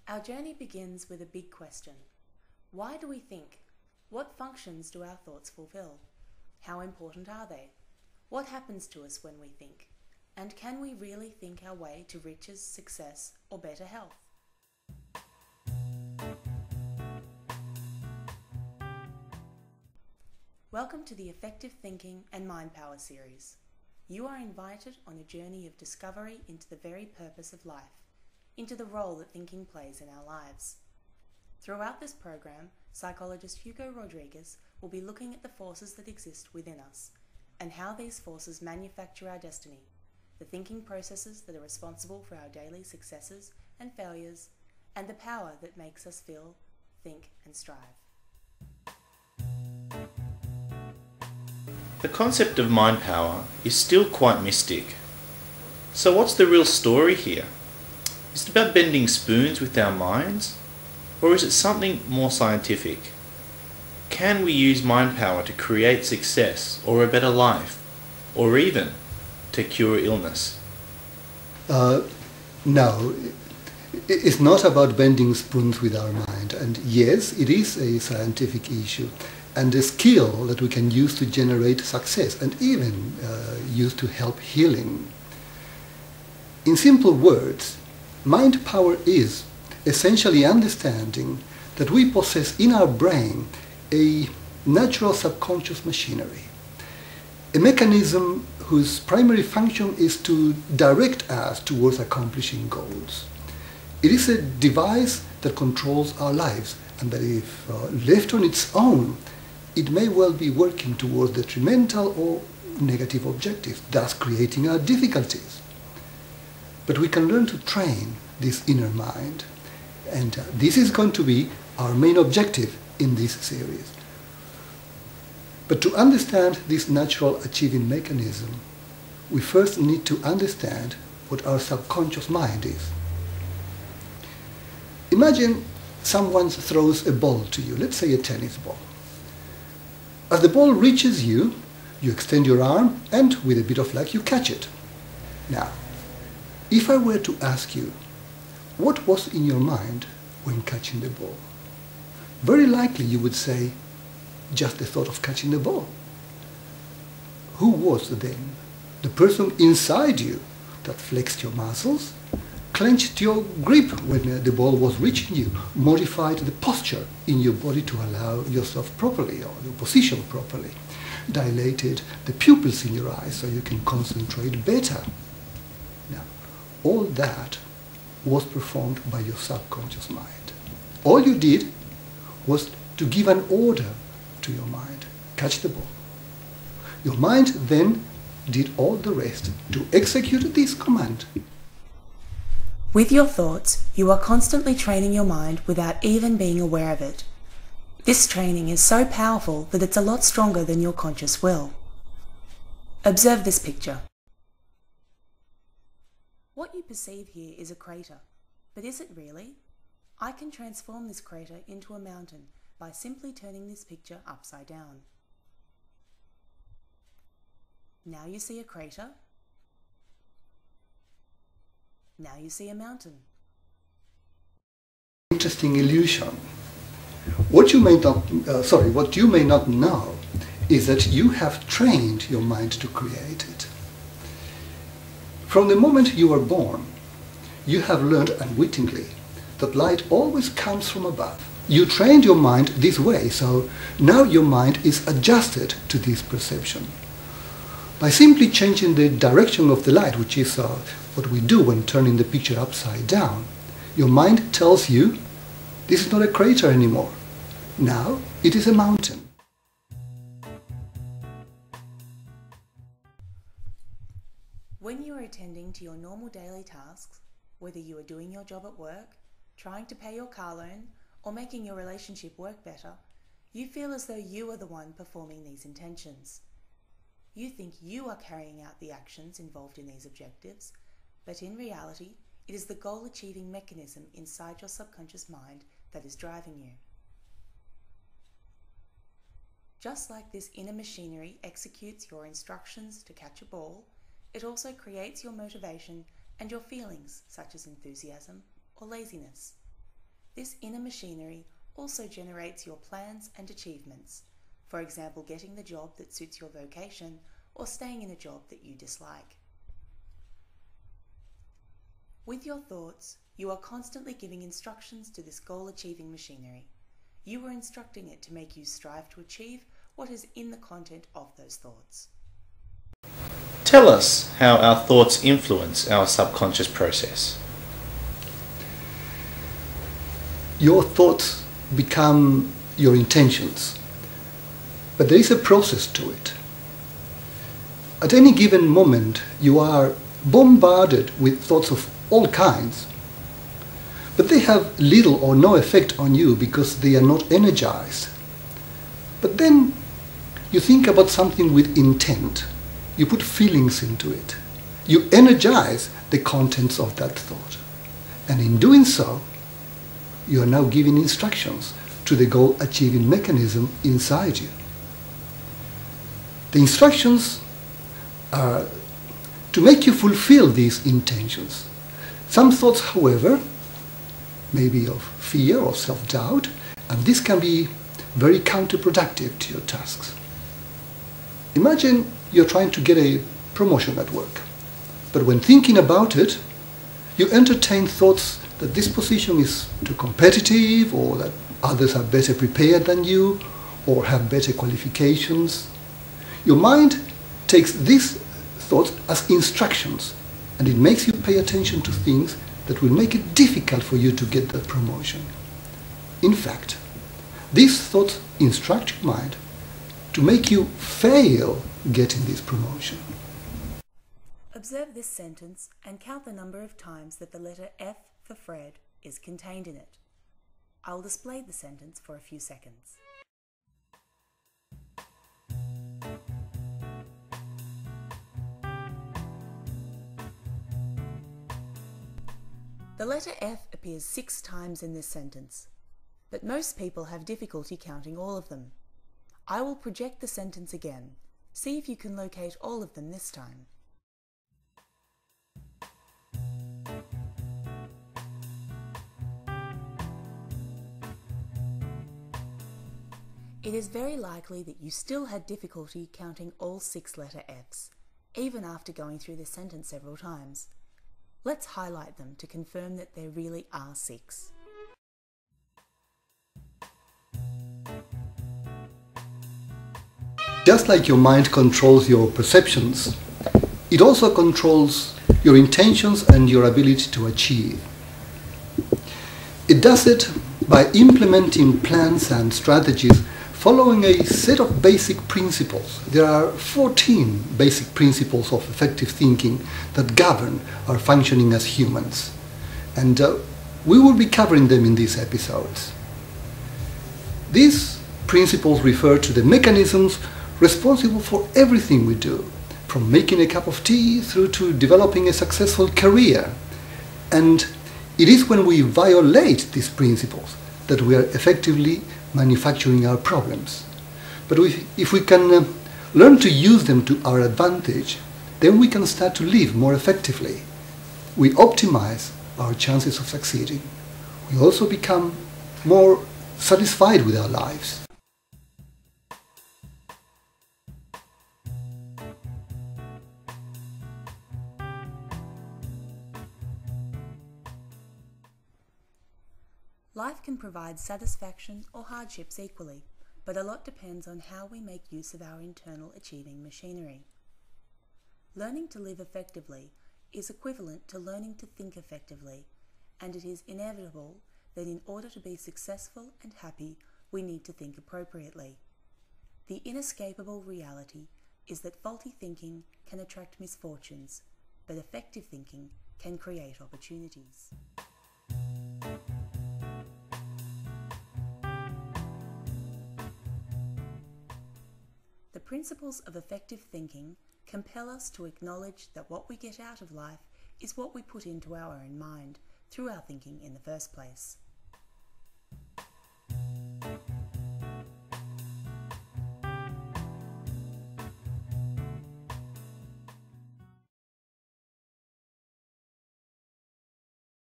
Our journey begins with a big question. Why do we think? What functions do our thoughts fulfill? How important are they? What happens to us when we think? And can we really think our way to riches, success, or better health? Welcome to the Effective Thinking and Mind Power series. You are invited on a journey of discovery into the very purpose of life, into the role that thinking plays in our lives. Throughout this program, psychologist Hugo will be looking at the forces that exist within us and how these forces manufacture our destiny, the thinking processes that are responsible for our daily successes and failures, and the power that makes us feel, think, and strive. The concept of mind power is still quite mystic. So what's the real story here? Is it about bending spoons with our minds? Or is it something more scientific? Can we use mind power to create success or a better life? Or even to cure illness? No, it's not about bending spoons with our mind. And yes, it is a scientific issue and a skill that we can use to generate success and even use to help healing. In simple words, mind power is essentially understanding that we possess in our brain a natural subconscious machinery, a mechanism whose primary function is to direct us towards accomplishing goals. It is a device that controls our lives, and that if left on its own, it may well be working towards detrimental or negative objectives, thus creating our difficulties. But we can learn to train this inner mind, and this is going to be our main objective in this series. But to understand this natural achieving mechanism, we first need to understand what our subconscious mind is. Imagine someone throws a ball to you, let's say a tennis ball. As the ball reaches you, you extend your arm and with a bit of luck you catch it. Now, if I were to ask you, what was in your mind when catching the ball? Very likely you would say, just the thought of catching the ball. Who was then the person inside you that flexed your muscles, clenched your grip when the ball was reaching you, modified the posture in your body to allow yourself properly or your position properly, dilated the pupils in your eyes so you can concentrate better? Now, all that was performed by your subconscious mind. All you did was to give an order to your mind, catch the ball. Your mind then did all the rest to execute this command. With your thoughts, you are constantly training your mind without even being aware of it. This training is so powerful that it's a lot stronger than your conscious will. Observe this picture. What you perceive here is a crater, but is it really? I can transform this crater into a mountain by simply turning this picture upside down. Now you see a crater. Now you see a mountain. Interesting illusion. What you may not know is that you have trained your mind to create it. From the moment you were born, you have learned unwittingly that light always comes from above. You trained your mind this way, so now your mind is adjusted to this perception. By simply changing the direction of the light, which is what we do when turning the picture upside down, your mind tells you, this is not a crater anymore. Now it is a mountain. When you are attending to your normal daily tasks, whether you are doing your job at work, trying to pay your car loan, or making your relationship work better, you feel as though you are the one performing these intentions. You think you are carrying out the actions involved in these objectives, but in reality, it is the goal-achieving mechanism inside your subconscious mind that is driving you. Just like this inner machinery executes your instructions to catch a ball, it also creates your motivation and your feelings such as enthusiasm or laziness. This inner machinery also generates your plans and achievements. For example, getting the job that suits your vocation or staying in a job that you dislike. With your thoughts, you are constantly giving instructions to this goal-achieving machinery. You are instructing it to make you strive to achieve what is in the content of those thoughts. Tell us how our thoughts influence our subconscious process. Your thoughts become your intentions, but there is a process to it. At any given moment, you are bombarded with thoughts of all kinds, but they have little or no effect on you because they are not energized. But then you think about something with intent. You put feelings into it. You energize the contents of that thought. And in doing so, you are now giving instructions to the goal-achieving mechanism inside you. The instructions are to make you fulfill these intentions. Some thoughts, however, may be of fear or self-doubt, and this can be very counterproductive to your tasks. Imagine you're trying to get a promotion at work, but when thinking about it, you entertain thoughts that this position is too competitive, or that others are better prepared than you, or have better qualifications. Your mind takes these thoughts as instructions, and it makes you pay attention to things that will make it difficult for you to get that promotion. In fact, these thoughts instruct your mind to make you fail getting this promotion. Observe this sentence and count the number of times that the letter F for Fred is contained in it. I will display the sentence for a few seconds. The letter F appears 6 times in this sentence, but most people have difficulty counting all of them. I will project the sentence again. See if you can locate all of them this time. It is very likely that you still had difficulty counting all 6 letter Fs, even after going through this sentence several times. Let's highlight them to confirm that there really are 6. Just like your mind controls your perceptions, it also controls your intentions and your ability to achieve. It does it by implementing plans and strategies following a set of basic principles. There are 14 basic principles of effective thinking that govern our functioning as humans. And we will be covering them in these episodes. These principles refer to the mechanisms responsible for everything we do, from making a cup of tea through to developing a successful career. And it is when we violate these principles that we are effectively manufacturing our problems. But if we can learn to use them to our advantage, then we can start to live more effectively. We optimize our chances of succeeding. We also become more satisfied with our lives. Life can provide satisfaction or hardships equally, but a lot depends on how we make use of our internal achieving machinery. Learning to live effectively is equivalent to learning to think effectively, and it is inevitable that in order to be successful and happy, we need to think appropriately. The inescapable reality is that faulty thinking can attract misfortunes, but effective thinking can create opportunities. The principles of effective thinking compel us to acknowledge that what we get out of life is what we put into our own mind through our thinking in the first place.